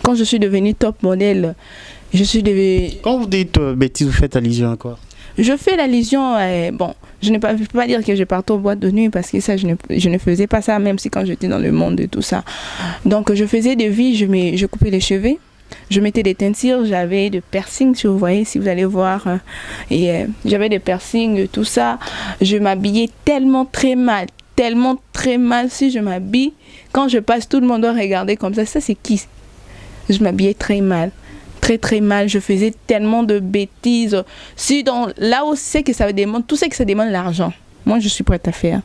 Quand je suis devenue top modèle, je suis devenue... Quand vous dites bêtise, vous faites allusion à quoi? Je fais l'allusion, bon, je ne peux pas dire que je partais aux boîtes de nuit parce que ça, je ne faisais pas ça, même si quand j'étais dans le monde et tout ça. Donc, je faisais des vies, je coupais les cheveux, je mettais des teintures, j'avais des piercings, si vous voyez, si vous allez voir, j'avais des piercings, tout ça. Je m'habillais tellement très mal, si je m'habille, quand je passe, tout le monde doit regarder comme ça c'est qui? Je m'habillais très mal. Très mal, je faisais tellement de bêtises. Là où c'est que ça demande, tout ce que ça demande l'argent, moi je suis prête à faire.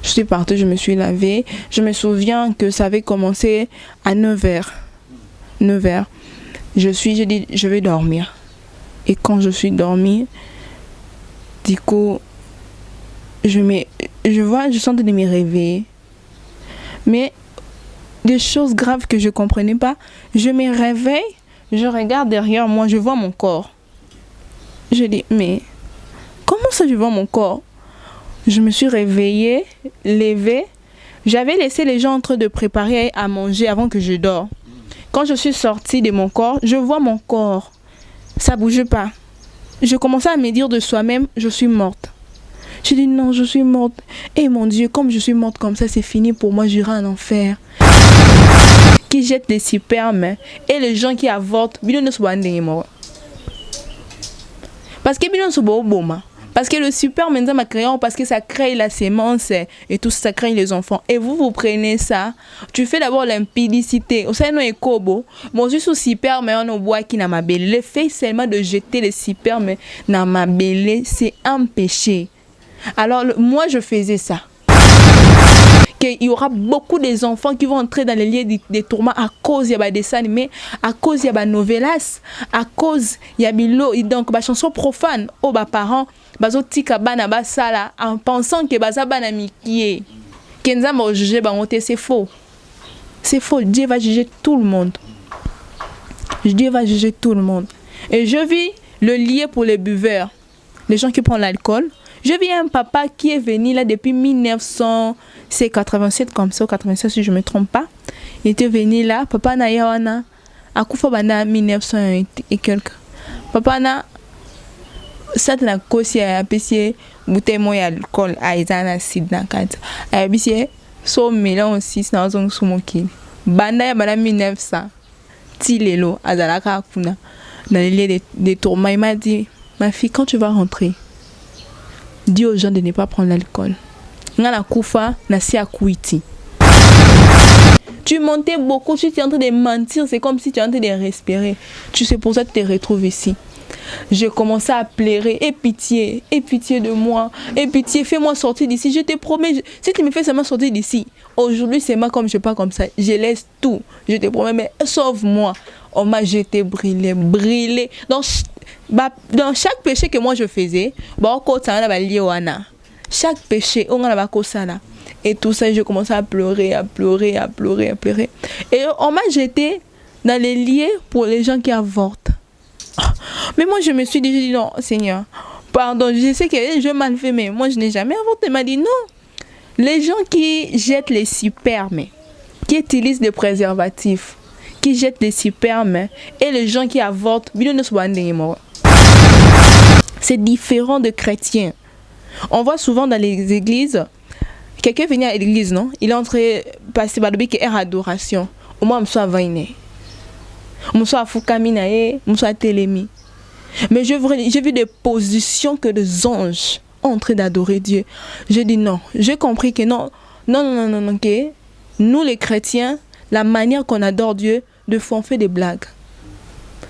Je suis partie, je me suis lavée. Je me souviens que ça avait commencé à 9h. 9h. J'ai dit, je vais dormir. Et quand je suis dormie, du coup, je sentais de me réveiller. Mais des choses graves que je ne comprenais pas. Je me réveille, je regarde derrière moi, je vois mon corps. Je dis, mais comment ça je vois mon corps? Je me suis réveillée, levée. J'avais laissé les gens en train de préparer à manger avant que je dors. Quand je suis sortie de mon corps, je vois mon corps. Ça ne bouge pas. Je commençais à me dire de soi-même, je suis morte. Je dis non, je suis morte. Et mon Dieu, comme je suis morte comme ça, c'est fini pour moi, j'irai en enfer. Qui jettent des spermes et les gens qui avortent, parce que le sperme m'a créé parce que ça crée la sémence et tout ça crée les enfants. Et vous prenez ça, tu fais d'abord l'impudicité. Au sein de Ekobo, mon Dieu, sous sperme on boit qui n'a ma belle. Le fait seulement de jeter les spermes dans ma belle, c'est un péché. Alors moi je faisais ça. Qu'il y aura beaucoup des enfants qui vont entrer dans les lieux des tourments à cause de dessins animés, à cause de novelas, à cause de donc chanson profane aux parents bazotika bana basala en pensant que baza bana mikie kenza mo juger bangote, c'est faux. C'est faux, Dieu va juger tout le monde. Dieu va juger tout le monde. Et je vis le lieu pour les buveurs, les gens qui prennent l'alcool. Je vis un papa qui est venu là depuis 1987 comme ça, 87 si je ne me trompe pas. Il était venu là, papa na yawana, à Koufa bana 1900 et quelques. Papa na, ça na kosi à pessier, bouteille moi alcool à izana sidna kata. À pessier, so mélange 6 na zong sumoki. Banda ya bana 1900, tilelo azalaka kuna. Dans les lieux des tourments, il m'a dit, ma fille, quand tu vas rentrer, dis aux gens de ne pas prendre l'alcool. Tu mentais beaucoup, tu es en train de mentir, c'est comme si tu es en train de respirer. Tu sais, pour ça que tu te retrouves ici. J'ai commencé à pleurer, aie pitié de moi, aie pitié, fais-moi sortir d'ici. Je te promets, si tu me fais seulement sortir d'ici, aujourd'hui c'est moi comme je pars comme ça, je laisse tout. Je te promets, mais sauve-moi. On m'a jeté brûlé. Dans chaque péché que moi je faisais, chaque péché, on a ça. Et tout ça, je commençais à pleurer. Et on m'a jeté dans les lieux pour les gens qui avortent. Mais moi, je me suis dit, non, Seigneur, pardon, je sais que je mal fait, mais moi, je n'ai jamais avorté. Il m'a dit, non. Les gens qui jettent les spermes, qui utilisent des préservatifs, qui jettent des spermes, et les gens qui avortent, c'est différent de chrétiens. On voit souvent dans les églises, quelqu'un vient à l'église, non? Il est entré passer par le bic et adoration. Au moins, je suis à Vainé. Je suis à Foukamina, je suis à Télémi. Mais j'ai vu des positions que des anges ont en train d'adorer Dieu. J'ai dit non. J'ai compris que non, que nous les chrétiens, la manière qu'on adore Dieu, de fois on fait des blagues.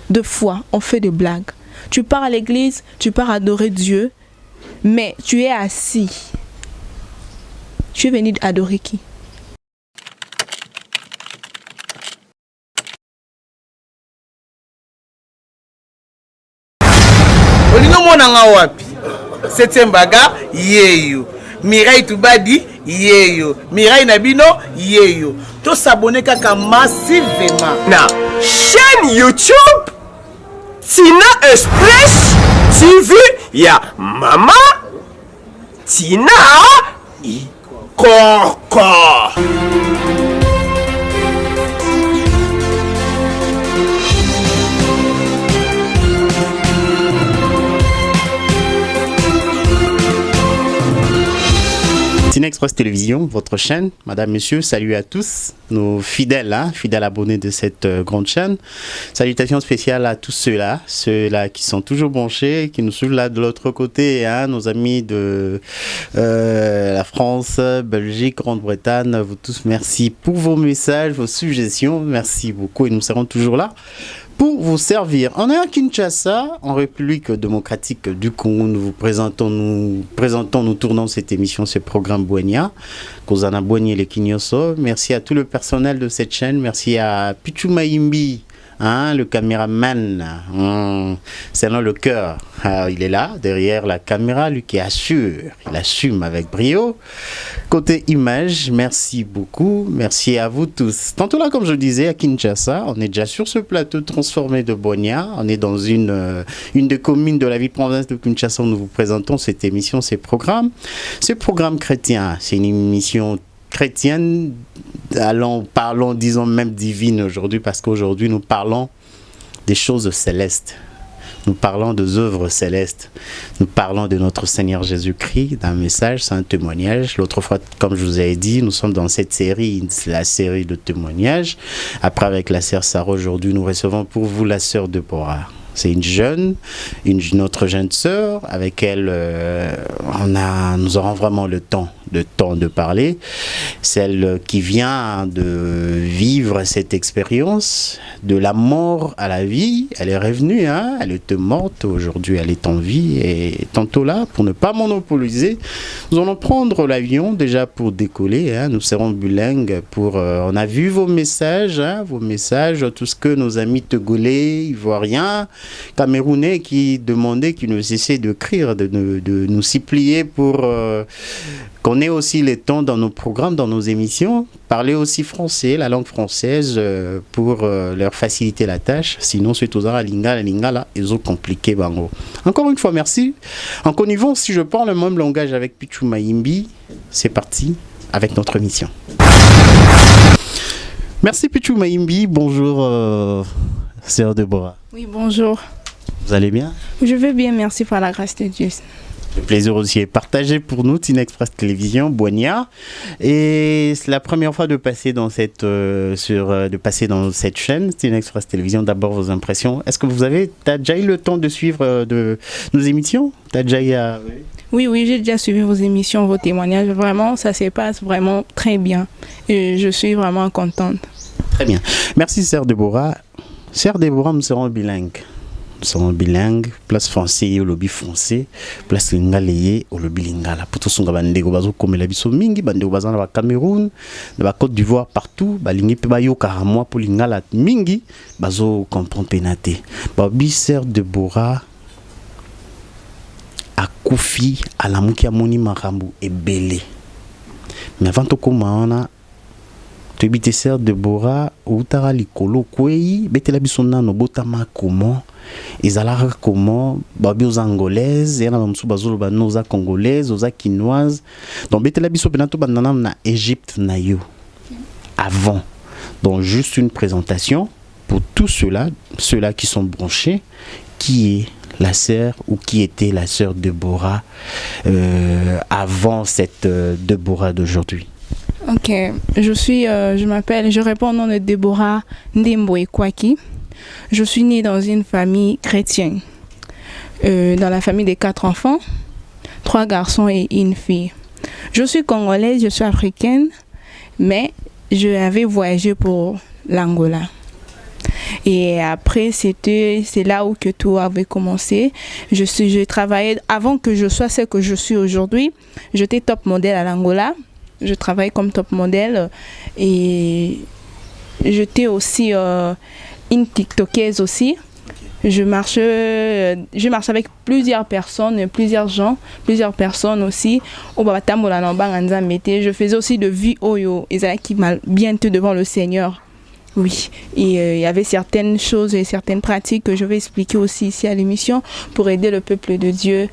De fois on fait des blagues. Tu pars à l'église, tu pars adorer Dieu, mais tu es assis. Tu es venu adorer qui? Olingo monanga wapi? Septième baga yeyo. Mirai Tubadi yeyo. Mirai Nabino yeyo. To s'abonner kaka massivement na chaîne YouTube Tina Express TV ya Mama Tina Ikoko. Express Télévision, votre chaîne. Madame, monsieur, salut à tous, nos fidèles, fidèles abonnés de cette grande chaîne. Salutations spéciales à tous ceux-là qui sont toujours branchés, qui nous suivent là de l'autre côté, nos amis de la France, Belgique, Grande-Bretagne. Vous tous, merci pour vos messages, vos suggestions. Merci beaucoup et nous serons toujours là pour vous servir. On est à Kinshasa, en République démocratique du Congo. Nous tournons cette émission, ce programme Boigna, Kozana Boigny les Kinyoso. Merci à tout le personnel de cette chaîne. Merci à Pichu Maimbi, le caméraman, c'est dans le cœur. Il est là, derrière la caméra, lui qui assure, il assume avec brio. Côté image, merci beaucoup, merci à vous tous. Tantôt là, comme je disais, à Kinshasa, on est déjà sur ce plateau transformé de Boigna. On est dans une des communes de la ville province de Kinshasa où nous vous présentons cette émission, ces programmes. Ce programme chrétien, c'est une émission chrétienne, parlons, disons même divine aujourd'hui, parce qu'aujourd'hui nous parlons des choses célestes. Nous parlons des œuvres célestes. Nous parlons de notre Seigneur Jésus-Christ, d'un message, c'est un témoignage. L'autre fois, comme je vous ai dit, nous sommes dans cette série, la série de témoignages. Après, avec la sœur Sarah, aujourd'hui, nous recevons pour vous la sœur Deborah. C'est notre jeune sœur, avec elle, nous aurons vraiment le temps de parler. Celle qui vient de vivre cette expérience, de la mort à la vie. Elle est revenue, elle était morte, aujourd'hui elle est en vie. Et tantôt là, pour ne pas monopoliser, nous allons prendre l'avion déjà pour décoller. Nous serons bilingues on a vu vos messages, tout ce que nos amis togolais, ivoiriens, camerounais qui demandaient, qui ne cessaient d'écrire, de nous supplier pour qu'on ait aussi le temps dans nos programmes, dans nos émissions, parler aussi français, la langue française, pour leur faciliter la tâche. Sinon, c'est tout ça, la lingala, là, ils ont compliqué. Bango. Encore une fois, merci. En connivence, si je parle le même langage avec Pichu Maimbi, c'est parti avec notre émission. Merci Pichu Maimbi, bonjour sœur Deborah. Oui, bonjour. Vous allez bien? Je vais bien, merci par la grâce de Dieu. Le plaisir aussi est partagé pour nous, Teen Express Télévision, Boigna. Et c'est la première fois de passer dans cette chaîne, Teen Express Télévision. D'abord, vos impressions. Est-ce que t'as déjà eu le temps de suivre nos émissions? T'as déjà eu Oui, j'ai déjà suivi vos émissions, vos témoignages. Vraiment, ça se passe vraiment très bien. Et je suis vraiment contente. Très bien. Merci, sœur Deborah. Sœur Deborah, nous serons bilingues. Nous sommes bilingues, place français au lobby français, place lingala au lobby lingala. Pour tous les bandego bazo comme la biso mingi, bandego bazana ba Cameroun, de la Côte d'Ivoire partout, balingi pe ba yo karamwa pour lingala mingi, bazo comprendre penate. Babi sœur Deborah a Kofi à la mukia moni marambu et belé. Mais avant tout comment tu es sœur Deborah ou tara likolo kwei betela biso nano botama comment ezalaka comment babi aux angolaises et na bamusu bazolo ba noza congolaises aux quinoises donc betela biso penato bandana na Égypte na yo avant. Donc juste une présentation pour tous ceux-là qui sont branchés, qui est la sœur ou qui était la sœur Deborah avant cette Deborah d'aujourd'hui. Ok, je réponds au nom de Deborah Ndembo Kwaki. Je suis née dans une famille chrétienne, dans la famille des 4 enfants, 3 garçons et une fille. Je suis congolaise, je suis africaine, mais je avais voyagé pour l'Angola. Et après, c'est là où que tout avait commencé. Je travaillais, avant que je sois ce que je suis aujourd'hui, j'étais top modèle à l'Angola. Je travaillais comme top modèle et j'étais aussi une TikTokeuse aussi. Je marchais avec plusieurs personnes, plusieurs personnes aussi. Je faisais aussi de vie oyo, qui m'a bientôt devant le Seigneur. Oui, et il y avait certaines choses et certaines pratiques que je vais expliquer aussi ici à l'émission pour aider le peuple de Dieu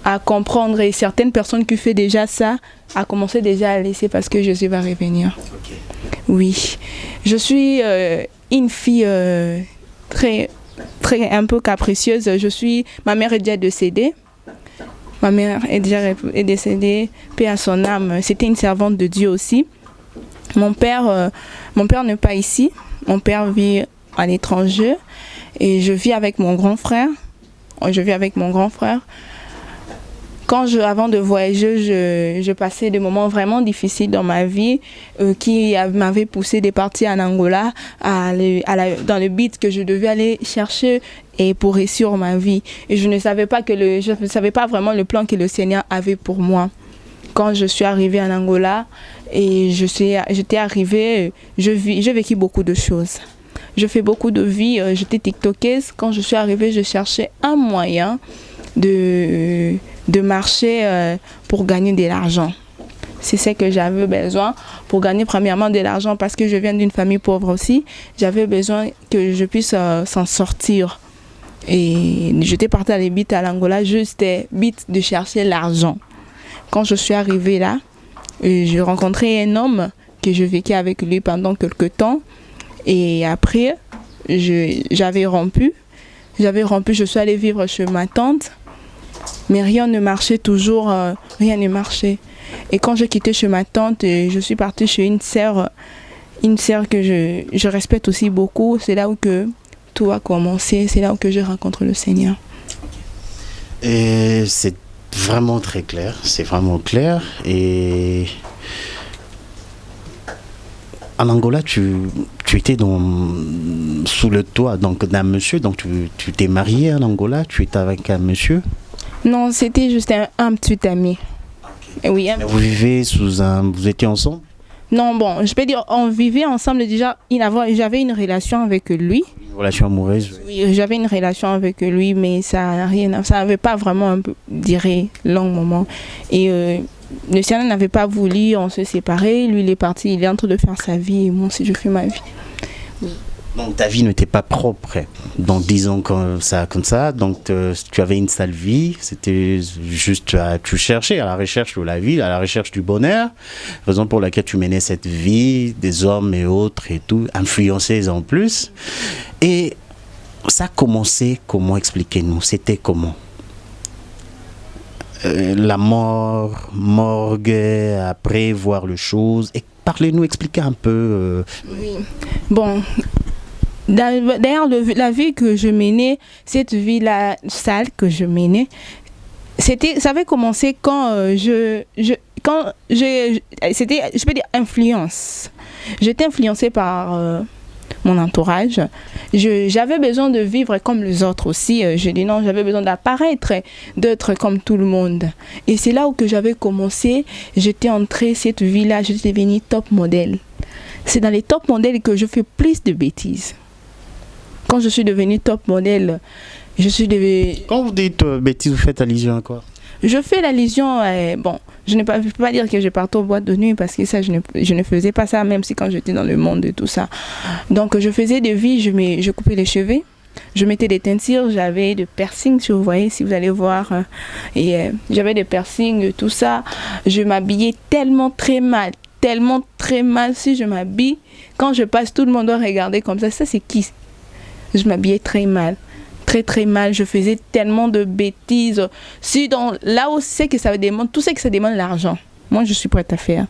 à comprendre, et certaines personnes qui font déjà ça à commencer déjà à laisser parce que Jésus va revenir. Okay. Oui, je suis une fille très un peu capricieuse. Ma mère est déjà décédée Ma mère est décédée, paix à son âme. C'était une servante de Dieu aussi. Mon père n'est pas ici. Mon père vit à l'étranger et je vis avec mon grand frère. Avant de voyager, je passais des moments vraiment difficiles dans ma vie qui m'avaient poussé de partir en Angola dans le but que je devais aller chercher et pour réussir ma vie. Et je ne savais pas vraiment le plan que le Seigneur avait pour moi. Quand je suis arrivée en Angola et j'étais arrivée, j'ai vécu beaucoup de choses. Je fais beaucoup de vie, j'étais tiktokeuse. Quand je suis arrivée, je cherchais un moyen de marcher pour gagner de l'argent. C'est ce que j'avais besoin pour gagner premièrement de l'argent parce que je viens d'une famille pauvre aussi. J'avais besoin que je puisse s'en sortir. Et j'étais partie à l'ébit à l'Angola, juste but de chercher l'argent. Quand je suis arrivée là, j'ai rencontré un homme que je vécu avec lui pendant quelques temps. Et après, j'avais rompu, je suis allée vivre chez ma tante. Mais rien ne marchait toujours, rien ne marchait. Et quand j'ai quitté chez ma tante, je suis partie chez une sœur que je respecte aussi beaucoup. C'est là où que tout a commencé, c'est là où que je rencontre le Seigneur. Et c'est vraiment très clair, c'est vraiment clair. Et en Angola, tu étais sous le toit d'un monsieur, donc tu t'es marié en Angola, tu étais avec un monsieur? Non, c'était juste un petit ami. Okay. Oui, vous vivez vous étiez ensemble? Non, bon, je peux dire, on vivait ensemble déjà, j'avais une relation avec lui. Une relation amoureuse? Oui, j'avais une relation avec lui, mais ça n'avait pas vraiment duré long moment. Et le Seigneur n'avait pas voulu, on se séparer, lui il est parti, il est en train de faire sa vie et moi aussi je fais ma vie. Oui. Donc ta vie n'était pas propre, donc disons comme ça, donc tu avais une sale vie, c'était juste, tu cherchais à la recherche de la vie, à la recherche du bonheur, raison pour laquelle tu menais cette vie, des hommes et autres et tout, influencés en plus. Et ça a commencé comment, expliquez-nous, c'était comment? La mort, morgue, après voir les choses, et parlez-nous, expliquez un peu. Oui, bon... D'ailleurs, la vie que je menais, cette vie-là sale que je menais, ça avait commencé quand c'était, je peux dire, influence. J'étais influencée par mon entourage. J'avais besoin de vivre comme les autres aussi. Je dis non, j'avais besoin d'apparaître, d'être comme tout le monde. Et c'est là où que j'avais commencé. J'étais entrée cette vie-là, j'étais devenue top modèle. C'est dans les top modèles que je fais plus de bêtises. Quand je suis devenue top modèle, je suis devenue... Quand vous dites bêtises, vous faites allusion à quoi? Je fais l'allusion, bon, je ne peux pas dire que je partais aux boîtes de nuit parce que ça, je ne faisais pas ça, même si quand j'étais dans le monde et tout ça. Donc, je faisais des vies, je coupais les cheveux, je mettais des teintures, j'avais des piercings, si vous voyez, si vous allez voir. J'avais des piercings, tout ça. Je m'habillais tellement très mal, si je m'habille. Quand je passe, tout le monde doit regarder comme ça. Ça, c'est qui? Je m'habillais très mal. Très mal, je faisais tellement de bêtises. Là où c'est que ça demande, tout ce que ça demande l'argent. Moi, je suis prête à faire.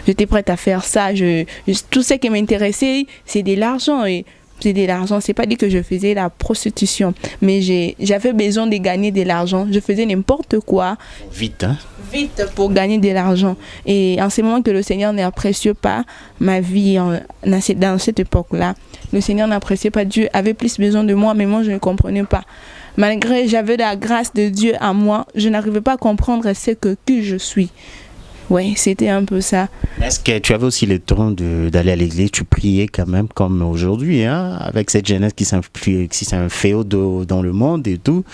J'étais prête à faire ça. Tout ce qui m'intéressait, c'est de l'argent. Et c'est de l'argent. C'est pas dit que je faisais la prostitution, mais j'avais besoin de gagner de l'argent. Je faisais n'importe quoi. Vite, hein? Vite pour gagner de l'argent. Et en ce moment que le Seigneur n'appréciait pas ma vie dans cette époque-là, le Seigneur n'appréciait pas, Dieu avait plus besoin de moi, mais moi je ne comprenais pas. Malgré j'avais la grâce de Dieu à moi, je n'arrivais pas à comprendre ce que je suis. Oui, c'était un peu ça. Est-ce que tu avais aussi le temps d'aller à l'église? Tu priais quand même comme aujourd'hui, hein, avec cette jeunesse qui s'influe dans le monde et tout.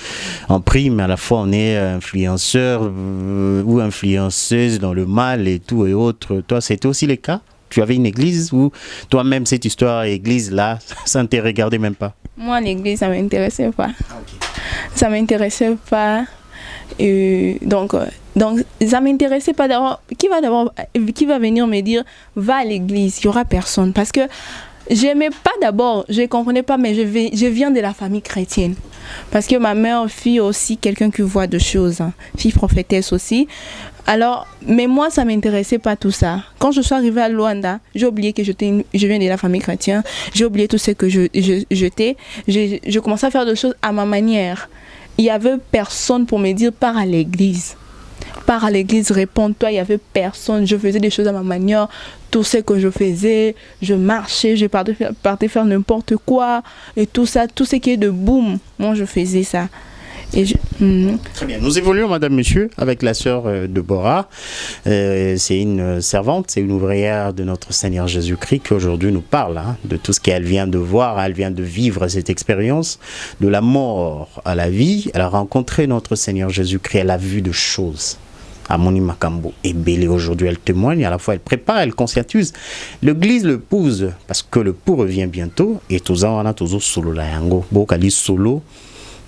On prie, mais à la fois on est influenceur ou influenceuse dans le mal et tout et autres. Toi, c'était aussi le cas? Tu avais une église ou toi-même cette histoire église-là, ça ne te regardait même pas? Moi, l'église, ça ne m'intéressait pas. Okay. Ça ne m'intéressait pas. Donc ça m'intéressait pas d'abord. Qui va venir me dire va à l'église? Il y aura personne parce que j'aimais pas d'abord, je comprenais pas, mais je viens de la famille chrétienne. Parce que ma mère, fille aussi, quelqu'un qui voit de choses, hein. Fille prophétesse aussi. Alors, mais moi, ça ne m'intéressait pas tout ça. Quand je suis arrivée à Luanda, j'ai oublié que je viens de la famille chrétienne. J'ai oublié tout ce que j'étais. Je commençais à faire des choses à ma manière. Il n'y avait personne pour me dire pars à l'église. Pars à l'église, réponds-toi. Il n'y avait personne. Je faisais des choses à ma manière. Tout ce que je faisais, je marchais, je partais faire n'importe quoi. Et tout ça, tout ce qui est de boum, moi je faisais ça. Très bien. Nous évoluons, madame, monsieur, avec la sœur Deborah. C'est une servante, c'est une ouvrière de notre Seigneur Jésus-Christ qui aujourd'hui nous parle de tout ce qu'elle vient de voir. Elle vient de vivre cette expérience de la mort à la vie. Elle a rencontré notre Seigneur Jésus-Christ. Elle a vu de choses. Amoni Makambo est belle aujourd'hui, elle témoigne, à la fois elle prépare, elle conscientise. L'église le pousse parce que le pour revient bientôt. Et tout ça, on a toujours solo la yango. Bokali solo.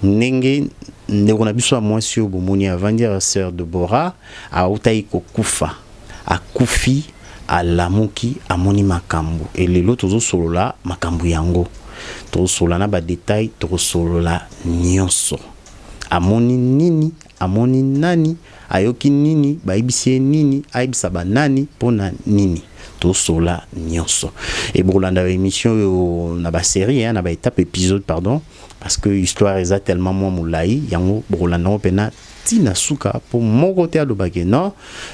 Nenge ndekona biso mwasi obomoni avant dire sœur Deborah a utaiko kufa akufi alamuki amoni makambo et lelo tozo solola makambo yango to solola na ba détail to solola nyonso amoni nini amoni nani ayoki nini baibisi nini aibisa banani pona nini to sola nyonso et bolanda émission na ba série na ba étape épisode pardon parce que l'histoire est tellement moins moulaï yango bolanda pena tina suka pour mon côté alobake non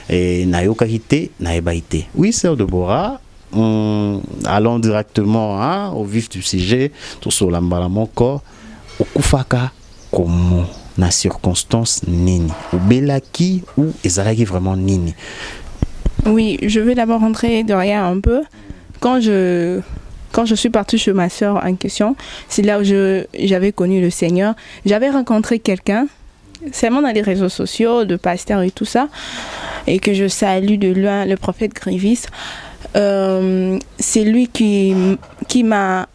et nayoka hité naebaité. Oui, sœur Deborah, allons directement au vif du sujet to sola mbala moko okufaka comment na circonstance nini ou belaki ou ezalaki vraiment nini. Oui, je vais d'abord rentrer de rien un peu. Quand je suis partie chez ma soeur en question, c'est là où j'avais connu le Seigneur. J'avais rencontré quelqu'un, seulement dans les réseaux sociaux, de pasteur et tout ça, et que je salue de loin, le prophète Grivis. C'est lui qui m'a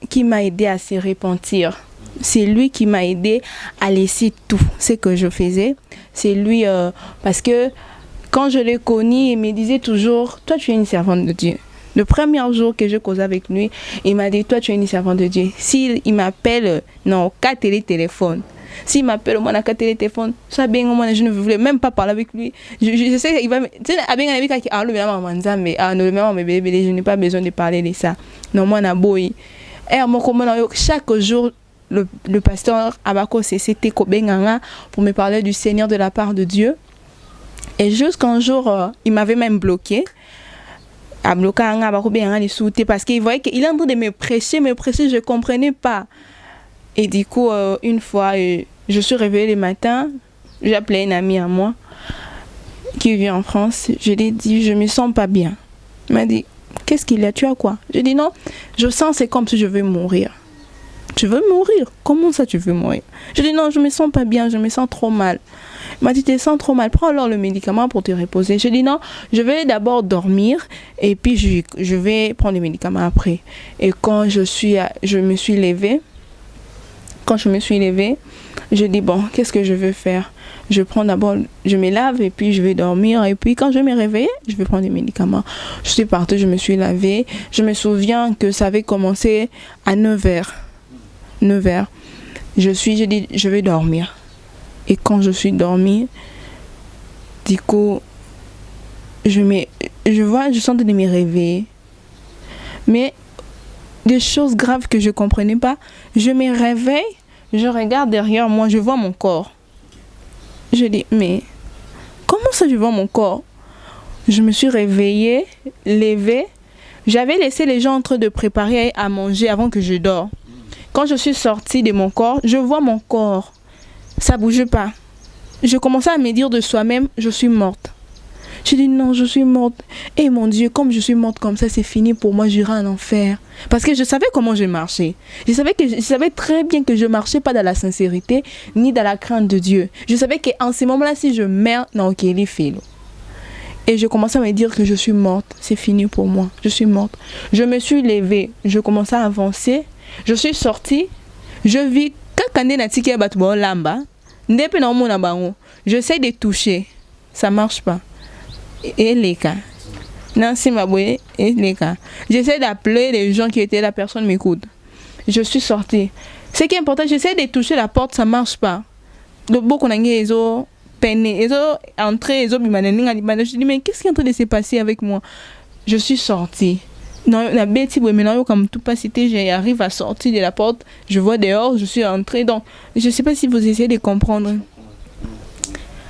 aidé à se repentir. C'est lui qui m'a aidé à laisser tout ce que je faisais. C'est lui, parce que quand je l'ai connu, il me disait toujours, toi tu es une servante de Dieu. Le premier jour que je causais avec lui, il m'a dit, toi tu es une servante de Dieu. S'il m'appelle, non, qu'à téléphone. S'il m'appelle au moins à téléphone, ça bien au moins je ne voulais même pas parler avec lui. Je sais qu'il va me... Tu sais, je n'ai pas besoin de parler de ça. Non, moi, et chaque jour, le pasteur Abako c'était Kobenganga pour me parler du Seigneur de la part de Dieu. Et jusqu'un jour, il m'avait même bloqué. Parce qu'il voyait qu'il est en train de me prêcher, je ne comprenais pas. Et du coup, une fois, je suis réveillée le matin, j'ai appelé une amie à moi qui vit en France. Je lui ai dit, je ne me sens pas bien. Elle m'a dit, qu'est-ce qu'il y a, tu as quoi? Je dis non, je sens c'est comme si je veux mourir. Tu veux mourir? Comment ça tu veux mourir? Je dis non, je me sens pas bien, je me sens trop mal. Il m'a dit, tu te sens trop mal, prends alors le médicament pour te reposer. Je dis non, je vais d'abord dormir et puis je vais prendre les médicaments après. Et quand je me suis levée, je dis bon, qu'est-ce que je veux faire? Je me lave et puis je vais dormir. Et puis quand je me réveille, je vais prendre les médicaments. Je suis partie, je me suis lavée. Je me souviens que ça avait commencé à 9h. 9h. Je dis, je vais dormir. Et quand je suis dormie, du coup, je sentais de me réveiller. Mais des choses graves que je ne comprenais pas, je me réveille, je regarde derrière moi, je vois mon corps. Je dis, mais comment ça je vois mon corps? Je me suis réveillée, levée. J'avais laissé les gens en train de préparer à manger avant que je dors. Quand je suis sortie de mon corps, je vois mon corps. Ça ne bouge pas. Je commençais à me dire de soi-même, je suis morte. Je dis non, je suis morte. Et mon Dieu, comme je suis morte comme ça, c'est fini pour moi, j'irai en enfer. Parce que je savais comment je marchais. Je savais très bien que je ne marchais pas dans la sincérité, ni dans la crainte de Dieu. Je savais qu'en ce moment-là, si je meurs, non, ok, il est fait. Et je commençais à me dire que je suis morte. C'est fini pour moi, je suis morte. Je me suis levée, je commençais à avancer. Je suis sortie, je vis. J'essaie de toucher, ça ne marche pas. Et les cas. J'essaie d'appeler les gens qui étaient là, personne ne m'écoute. Je suis sortie. Ce qui est important, j'essaie de toucher la porte, ça ne marche pas. Le beau qu'on a ils ont peiné, ils ont entré, ils ont mis ma je dis, mais qu'est-ce qui est en train de se passer avec moi? Je suis sortie. Non, la bête, maintenant, comme tout pas cité, j'arrive à sortir de la porte, je vois dehors, je suis entrée. Donc, je ne sais pas si vous essayez de comprendre.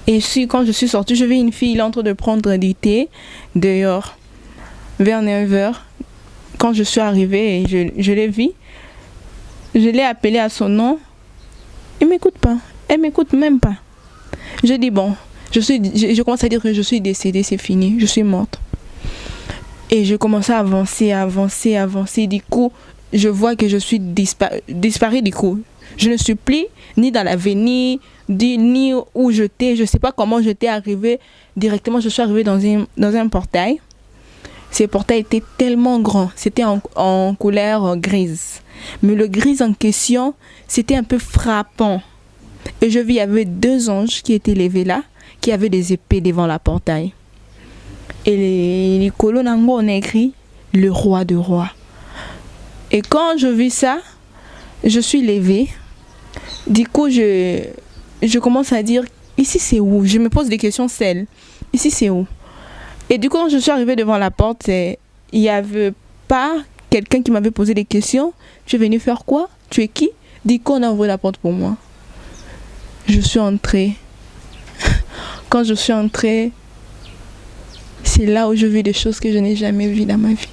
Et quand je suis sortie, je vis une fille, il est en train de prendre du thé dehors, vers 9h. Quand je suis arrivée, je l'ai vue. Je l'ai appelée à son nom. Il ne m'écoute pas. Elle ne m'écoute même pas. Je dis bon, je commence à dire que je suis décédée, c'est fini, je suis morte. Et je commence à avancer. Du coup, je vois que je suis disparue du coup. Je ne suis plus ni dans l'avenir, ni où j'étais. Je ne sais pas comment j'étais arrivée. Directement, je suis arrivée dans un portail. Ce portail était tellement grand. C'était en couleur grise. Mais le gris en question, c'était un peu frappant. Et je vis, il y avait 2 anges qui étaient levés là, qui avaient des épées devant la portail. Et les colonnes en haut, on a écrit « Le roi de rois ». Et quand je vis ça, je suis levée. Du coup, je commence à dire « Ici, c'est où ?» Je me pose des questions celles. « Ici, c'est où ?» Et du coup, quand je suis arrivée devant la porte, il n'y avait pas quelqu'un qui m'avait posé des questions. « Tu es venu faire quoi? Tu es qui ?» Du coup, on a ouvert la porte pour moi. Je suis entrée. Quand je suis entrée, c'est là où je vis des choses que je n'ai jamais vues dans ma vie.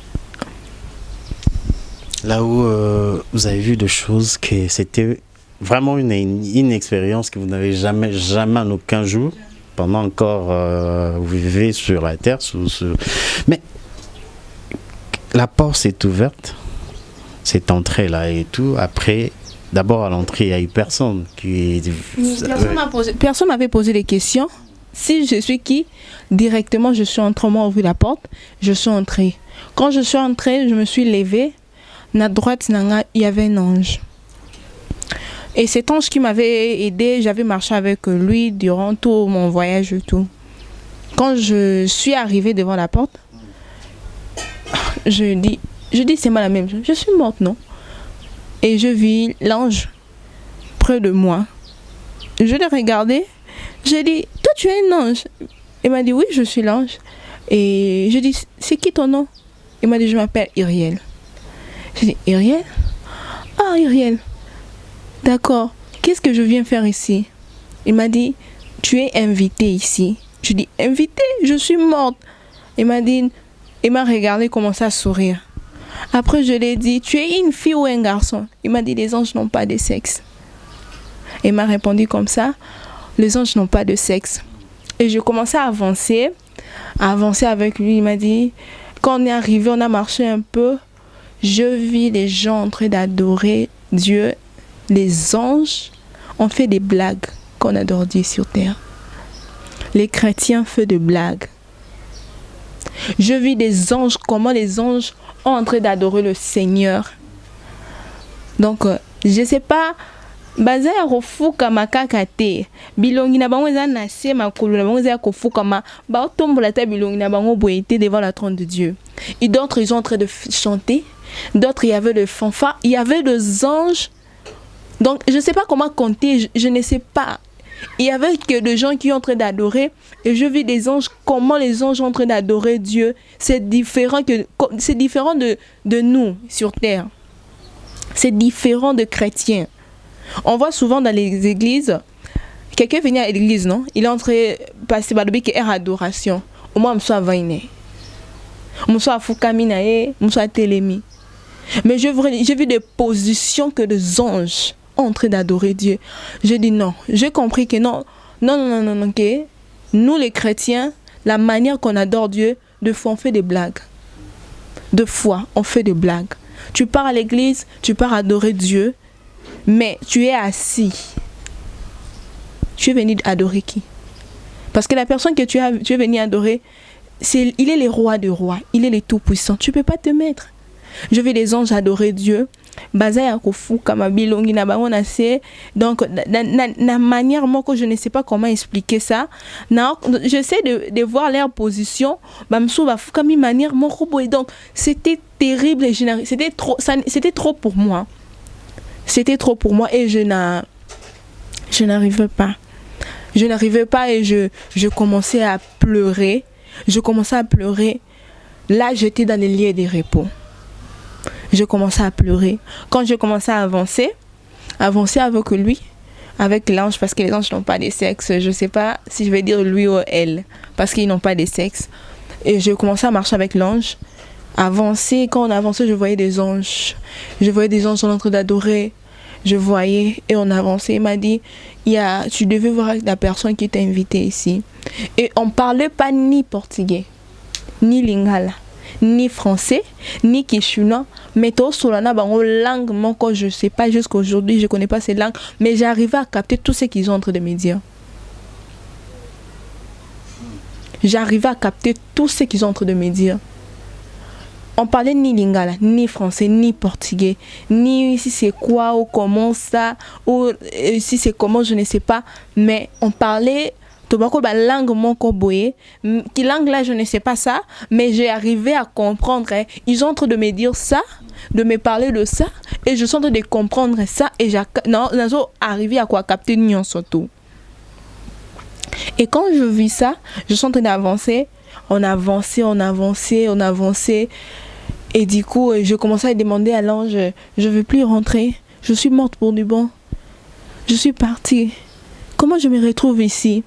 Là où vous avez vu des choses que c'était vraiment une expérience que vous n'avez jamais en aucun jour, pendant encore vous vivez sur la terre. Mais la porte s'est ouverte, cette entrée là et tout. Après, d'abord à l'entrée, il n'y a eu personne qui... Personne m'avait posé des questions. Si je suis qui, directement je suis entrée, moi ouvert la porte, je suis entrée. Quand je suis entrée, je me suis levée. À droite, il y avait un ange. Et cet ange qui m'avait aidé, j'avais marché avec lui durant tout mon voyage et tout. Quand je suis arrivée devant la porte, je dis c'est moi la même chose. Je suis morte, non? Et je vis l'ange près de moi. Je l'ai regardé. J'ai dit, toi tu es un ange. Il m'a dit, oui, je suis l'ange. Et je dis, c'est qui ton nom? Il m'a dit, je m'appelle Iriel. J'ai dit, Iriel? Ah, Iriel. D'accord. Qu'est-ce que je viens faire ici? Il m'a dit, tu es invité ici. Je dis, invité? Je suis morte. Il m'a dit, il m'a regardé, commencé à sourire. Après, je lui ai dit, tu es une fille ou un garçon? Il m'a dit, les anges n'ont pas de sexe. Il m'a répondu comme ça, les anges n'ont pas de sexe. Et je commençais à avancer avec lui. Il m'a dit, quand on est arrivé, on a marché un peu. Je vis les gens en train d'adorer Dieu. Les anges ont fait des blagues qu'on adore Dieu sur terre. Les chrétiens font des blagues. Je vis des anges, comment les anges sont en train d'adorer le Seigneur. Donc, je ne sais pas, baza ya kofuka makaka te bilongi na bango eza na se makolo na bango eza kofuka ma ba tombola ta bilongi na bango boité devant la trône de Dieu. Et d'autres ils sont en train de chanter, d'autres il y avait le fanfare, il y avait des anges. Donc je ne sais pas comment compter, je ne sais pas. Il y avait que des gens qui sont en train d'adorer et je vis des anges, comment les anges sont en train d'adorer Dieu. C'est différent de nous sur terre. C'est différent de chrétiens. On voit souvent dans les églises, quelqu'un vient à l'église, non? Il est en train de passer par le bic et adoration. Au moins, je suis à Vainé. Je suis à Foukaminae, je suis à Télémi. Mais j'ai vu des positions que des anges sont en train d'adorer Dieu. J'ai dit non. J'ai compris que non, que nous les chrétiens, la manière qu'on adore Dieu, de fois on fait des blagues. De fois on fait des blagues. Tu pars à l'église, tu pars adorer Dieu, mais tu es assis. Tu es venu adorer qui? Parce que la personne que tu es venu adorer, il est le roi des rois, il est le tout-puissant. Tu ne peux pas te mettre. Je vais les anges adorer Dieu. Donc, la manière, moi, que je ne sais pas comment expliquer ça. J'essaie de voir leur position. Donc, c'était terrible et généreux. C'était trop pour moi. C'était trop pour moi et je n'arrivais pas. Je n'arrivais pas et je commençais à pleurer. Je commençais à pleurer. Là, j'étais dans les lieux de repos. Je commençais à pleurer. Quand je commençais à avancer avec lui, avec l'ange, parce que les anges n'ont pas de sexe. Je ne sais pas si je vais dire lui ou elle, parce qu'ils n'ont pas de sexe. Et je commençais à marcher avec l'ange. Avancer, quand on avançait, je voyais des anges. Je voyais des anges en train d'adorer. Je voyais et on avançait. Il m'a dit, tu devais voir la personne qui t'a invité ici. Et on ne parlait pas ni portugais, ni lingala, ni français, ni kishuna. Mais tout sur la langue, moi, je ne sais pas jusqu'à aujourd'hui, je ne connais pas ces langues. Mais j'arrivais à capter tout ce qu'ils ont en train de me dire. J'arrivais à capter tout ce qu'ils ont en train de me dire. On parlait ni lingala, ni français, ni portugais, ni si c'est quoi ou comment ça, ou si c'est comment, je ne sais pas. Mais on parlait, la langue mon koboé, qui langue là, je ne sais pas ça, mais j'ai arrivé à comprendre. Hein. Ils sont en train de me dire ça, de me parler de ça, et je suis en train de comprendre ça, et j'ai arrivé à quoi capter Nyon surtout. Et quand je vis ça, je suis en train d'avancer. On avançait. Et du coup, je commençais à demander à l'ange, je ne veux plus rentrer. Je suis morte pour du bon. Je suis partie. Comment je me retrouve ici?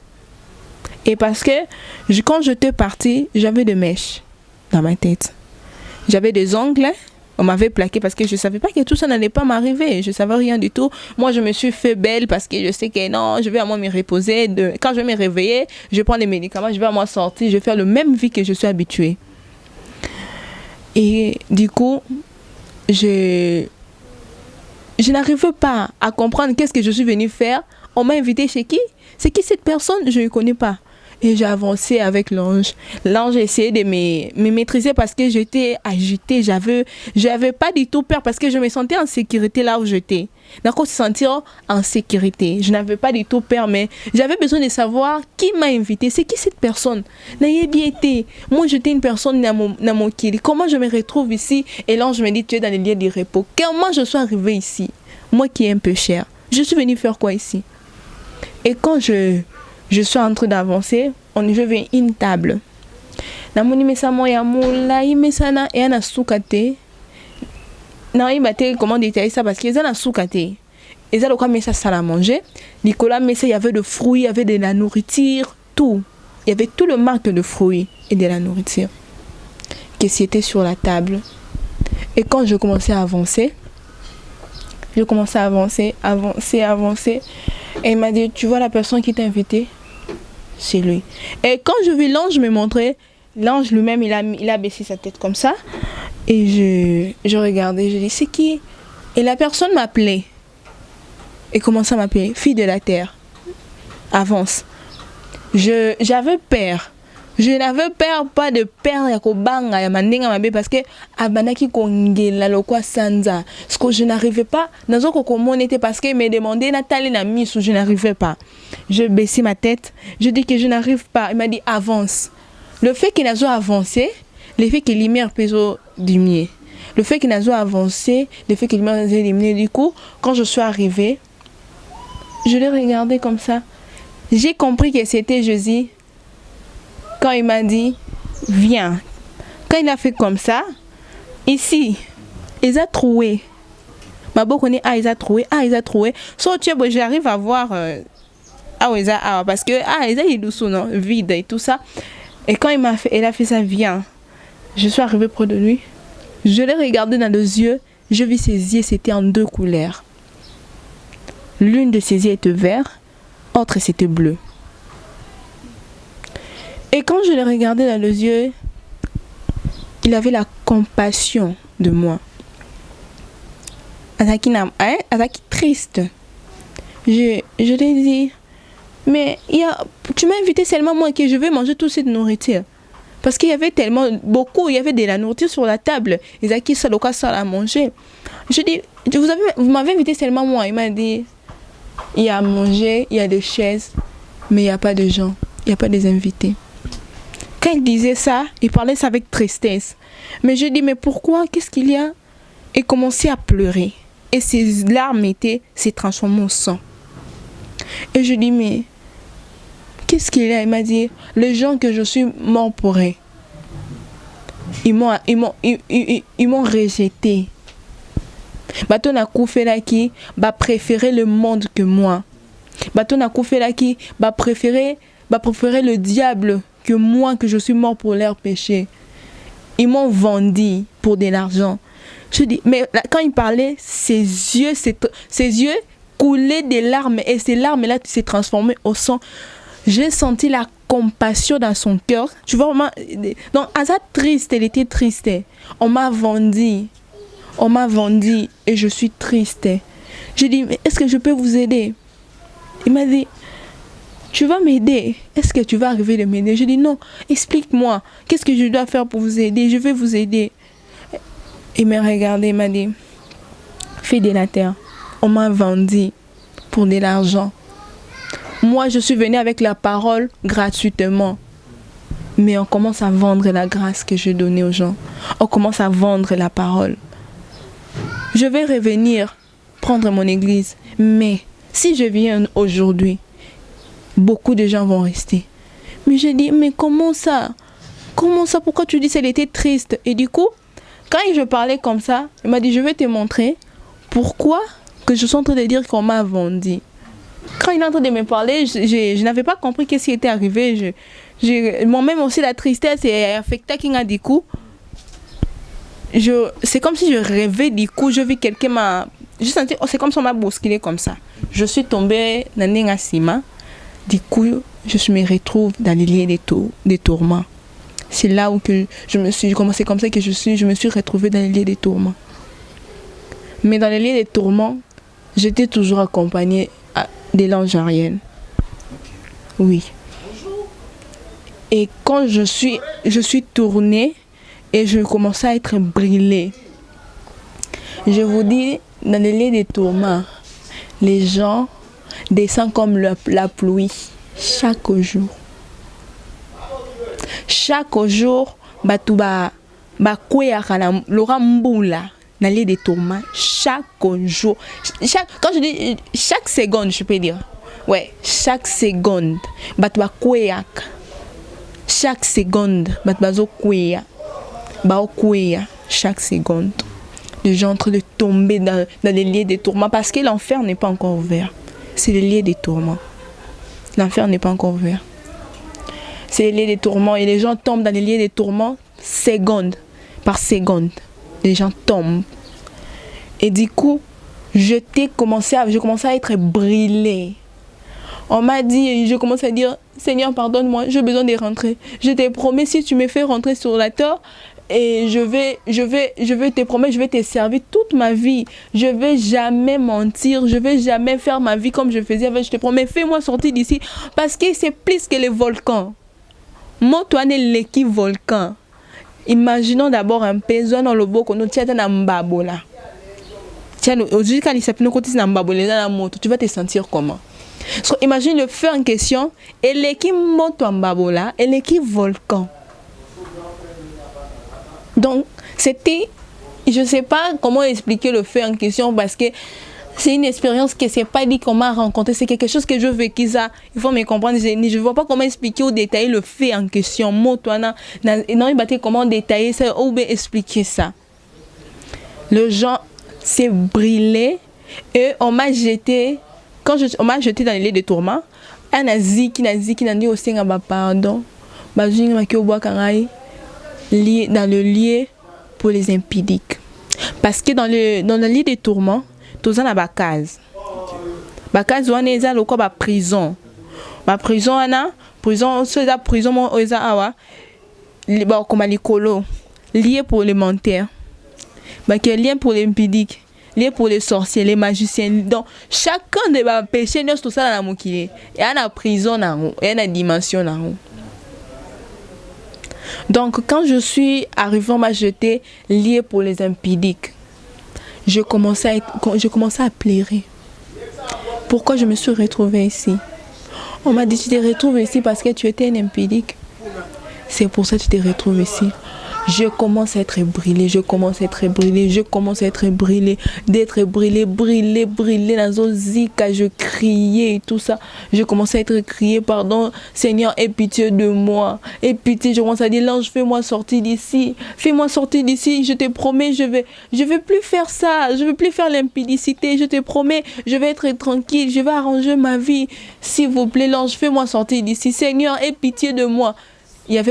Et parce que quand j'étais partie, j'avais des mèches dans ma tête. J'avais des ongles. On m'avait plaqué parce que je ne savais pas que tout ça n'allait pas m'arriver. Je ne savais rien du tout. Moi, je me suis fait belle parce que je sais que non, je vais à moi me reposer. Quand je vais me réveiller, je prends des médicaments, je vais à moi sortir, je vais faire la même vie que je suis habituée. Et du coup, je n'arrive pas à comprendre qu'est-ce que je suis venue faire. On m'a invité chez qui? C'est qui cette personne? Je ne connais pas. Et j'ai avancé avec l'ange. L'ange essayait de me maîtriser parce que j'étais agitée. J'avais pas du tout peur parce que je me sentais en sécurité là où j'étais. Donc, on se sentir en sécurité. Je n'avais pas du tout peur, mais j'avais besoin de savoir qui m'a invité. C'est qui cette personne? Moi, j'étais une personne dans mon kili. Comment je me retrouve ici? Et l'ange me dit, tu es dans les lieux de repos. Comment je suis arrivée ici? Moi qui est un peu cher. Je suis venue faire quoi ici? Et quand je suis en train d'avancer, je vais à une table. Namoni mesa moya moula imesana et ana soukate. Na ibate comment détailler ça parce qu'ils ont la soukate. Ils ont quoi mesa ça à manger. Nicolas mesa il y avait de fruits, il y avait de la nourriture, tout. Il y avait tout le marque de fruits et de la nourriture qui était sur la table. Et quand je commençais à avancer, avancer. Et il m'a dit, tu vois la personne qui t'a invité? C'est lui. Et quand je vis l'ange me montrer, l'ange lui-même, il a baissé sa tête comme ça. Et je regardais, je dis, c'est qui? Et la personne m'appelait. Et commençait à m'appeler, fille de la terre. Avance. J'avais peur. Je n'avais peur, pas de peur ya kobanga ya mandinga mabe parce que abanaki kongela lokwa sanza. Parce que je n'arrivais pas dans un kokomon était parce que me demandait Nathalie na mise, je n'arrivais pas. Je baissais ma tête, je dis que je n'arrive pas. Il m'a dit avance. Le fait qu'il n'a pas avancé, le fait que la lumière peut diminuer. Le fait qu'il n'a pas avancé, le fait que la lumière peut diminuer, du coup, quand je suis arrivée, je l'ai regardé comme ça. J'ai compris que c'était Jésus. Quand il m'a dit, viens. Quand il a fait comme ça, ici, ils ont trouvé. Ma beau connaît, ils ont trouvé. So, j'arrive à voir, parce que, ils ont doucement, non, vide et tout ça. Et quand il a fait ça, viens. Je suis arrivée près de lui. Je l'ai regardé dans les yeux. Je vis ses yeux, c'était en deux couleurs. L'une de ses yeux était vert, l'autre c'était bleu. Et quand je l'ai regardé dans les yeux, il avait la compassion de moi. Azaki triste. Je lui ai dit, mais tu m'as invité seulement moi que je vais manger toute cette nourriture. Parce qu'il y avait tellement beaucoup, il y avait de la nourriture sur la table. Azaki Saloka ça à manger. Je dis, vous m'avez invité seulement moi. Il m'a dit, il y a à manger, il y a des chaises, mais il n'y a pas de gens, il n'y a pas des invités. Quand il disait ça, il parlait ça avec tristesse. Mais je dis, mais pourquoi? Qu'est-ce qu'il y a? Il commençait à pleurer. Et ces larmes s'est transformées en sang. Et je dis, mais qu'est-ce qu'il y a? Il m'a dit, les gens que je suis mort pour eux, ils m'ont rejeté. Bato na koufela qui va préférer le monde que moi. Bato na koufela qui va préférer le diable que moi, que je suis mort pour leur péché. Ils m'ont vendu pour de l'argent. Je dis, mais là, quand il parlait, ses yeux coulaient des larmes et ces larmes-là s'est transformées au sang. J'ai senti la compassion dans son cœur. Tu vois vraiment, donc Asa triste, elle était triste. On m'a vendu et je suis triste. J'ai dit, mais est-ce que je peux vous aider? Il m'a dit, tu vas m'aider? Est-ce que tu vas arriver de m'aider? Je dis, non, explique-moi. Qu'est-ce que je dois faire pour vous aider? Je vais vous aider. Il m'a regardé, il m'a dit, fais de la terre. On m'a vendu pour de l'argent. Moi, je suis venue avec la parole gratuitement. Mais on commence à vendre la grâce que je donnais aux gens. On commence à vendre la parole. Je vais revenir prendre mon église. Mais si je viens aujourd'hui, beaucoup de gens vont rester. Mais j'ai dit, mais comment ça? Comment ça? Pourquoi tu dis qu'elle était triste? Et du coup, quand je parlais comme ça, il m'a dit, je vais te montrer pourquoi que je suis en train de dire qu'on m'a vendu. Quand il est en train de me parler, je n'avais pas compris qu'est-ce qui était arrivé. Moi-même aussi, la tristesse est affectée qui a du coup. C'est comme si je rêvais du coup, je vis quelqu'un m'a... C'est comme si on m'a bousculé comme ça. Je suis tombée dans un ciment. Du coup, je me retrouve dans les liens des tourments. C'est là où je me suis commencé comme ça que je me suis retrouvée dans les liens des tourments. Mais dans les liens des tourments, j'étais toujours accompagnée des l'ange Ariel. Oui. Et quand je suis tournée et je commençais à être brûlée, je vous dis, dans les lieux des tourments, les gens descendent comme la pluie chaque jour. Chaque jour, batuba kweyaka na lora mbula dans les lieux des tourments. Chaque jour, quand je dis chaque seconde, je peux dire, ouais, chaque seconde, batuba kweyaka. Chaque seconde, batubazo kweya, chaque seconde. Les gens en train de tomber dans les lieux des tourments parce que l'enfer n'est pas encore ouvert. C'est les lieux des tourments. L'enfer n'est pas encore ouvert. C'est les lieux des tourments et les gens tombent dans les lieux des tourments seconde par seconde. Les gens tombent. Et du coup, je commençais à être brûlée. On m'a dit, je commence à dire, Seigneur, pardonne-moi, j'ai besoin de rentrer. Je t'ai promis, si tu me fais rentrer sur la terre, et je vais te promettre, je vais te servir toute ma vie. Je vais jamais mentir, je vais jamais faire ma vie comme je faisais avant. Je te promets, fais-moi sortir d'ici parce que c'est plus que les volcans. Moi, toi, n'est l'équipe volcan. Imaginons d'abord un paysan dans le beau qu'on nous tient dans Mbabola. Tiens, aujourd'hui, quand il s'appelle côté dans Mbabola, dans la moto, tu vas te sentir comment? So, imagine le feu en question et l'équipe moto Mbabola et l'équipe volcan. Donc, c'était, je ne sais pas comment expliquer le fait en question parce que c'est une expérience que c'est pas dit qu'on m'a rencontré, c'est quelque chose que je veux qu'ils a. Il faut me comprendre, je ne vois pas comment expliquer ou détailler le fait en question. Moi, toi, non, il comment détailler ça ou bien expliquer ça. Le gens s'est brûlé et on m'a jeté, on m'a jeté dans les lieux de tourment. Un azi qui n'a dit aussi pardon. Dans le lieu pour les impudiques. Parce que dans le lit des tourments, tous en a ba case. Ba case on est là quoi ba prison. Ba prison ana, prison c'est la prison on est awa. Ba comme l'écolo, lié pour les menteurs. Ba qui est lien pour les impudiques, lié pour les sorciers, les magiciens. Donc chacun de ba péché nous tout ça dans la mokile. Et en a prison na haut, et en a dimension na haut. Donc, quand je suis arrivée, on m'a jeté lié pour les impudiques. Je commençais à pleurer. Pourquoi je me suis retrouvée ici? On m'a dit, tu te retrouves ici parce que tu étais un impudique. C'est pour ça que tu te retrouves ici. je commence à être brûlé, je commence à être brûlé, je commence à être brûlé, d'être brûlé, dans un zika, je criais et tout ça. Je commençais à être crié, pardon, Seigneur, aie pitié de moi, aie pitié, je commence à dire, l'ange, fais-moi sortir d'ici, je te promets, je vais plus faire ça, je vais plus faire l'impudicité, je te promets, je vais être tranquille, je vais arranger ma vie, s'il vous plaît, l'ange, fais-moi sortir d'ici, Seigneur, aie pitié de moi. Il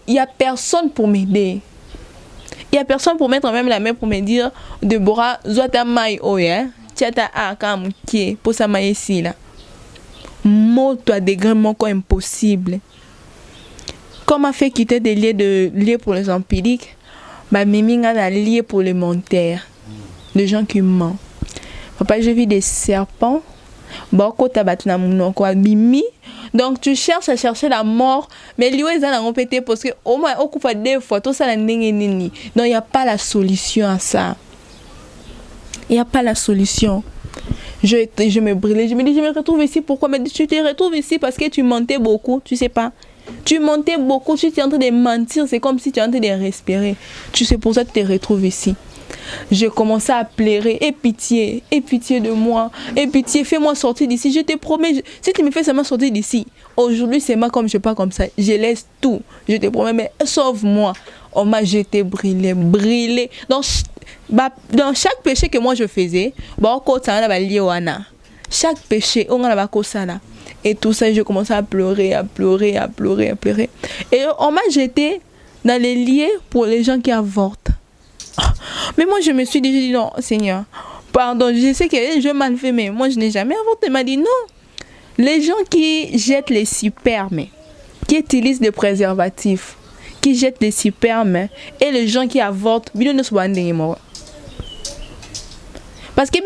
y a personne pour m'aider. Il y a personne pour mettre même la main pour me dire, Deborah, zota mai oya, tiata a kam qui pour sa maille ici là. Moto à degré moko impossible. Comme a fait quitter des liés pour les empiriques, bah miminga a lié pour les montaires, les gens qui mentent. Papa, j'ai vu des serpents. Donc tu cherches à chercher la mort, mais lui ils ont répété parce que au moins on coupe des fois tout ça la nini. Non, il n'y a pas la solution à ça. Il n'y a pas la solution. Je me brûlais, je me dis je me retrouve ici, pourquoi? Mais tu te retrouves ici parce que tu mentais beaucoup, tu sais pas. Tu mentais beaucoup, tu es en train de mentir, c'est comme si tu es en train de respirer. Tu sais, pour ça que tu te retrouves ici. Je commençais à pleurer, aie pitié de moi, aie pitié, fais-moi sortir d'ici, je te promets, si tu me fais seulement sortir d'ici, aujourd'hui c'est moi comme je pars comme ça, je laisse tout, je te promets, mais sauve-moi. On m'a jeté brûlé. Dans chaque péché que moi je faisais, chaque péché, on a la et tout ça, je commençais à pleurer. Et on m'a jeté dans les liens pour les gens qui avortent. Mais moi je me suis dit non Seigneur, pardon, je sais que je mal fait, mais moi je n'ai jamais avorté. Il m'a dit non, les gens qui jettent les spermes, qui utilisent des préservatifs, qui jettent les spermes, et les gens qui avortent, parce que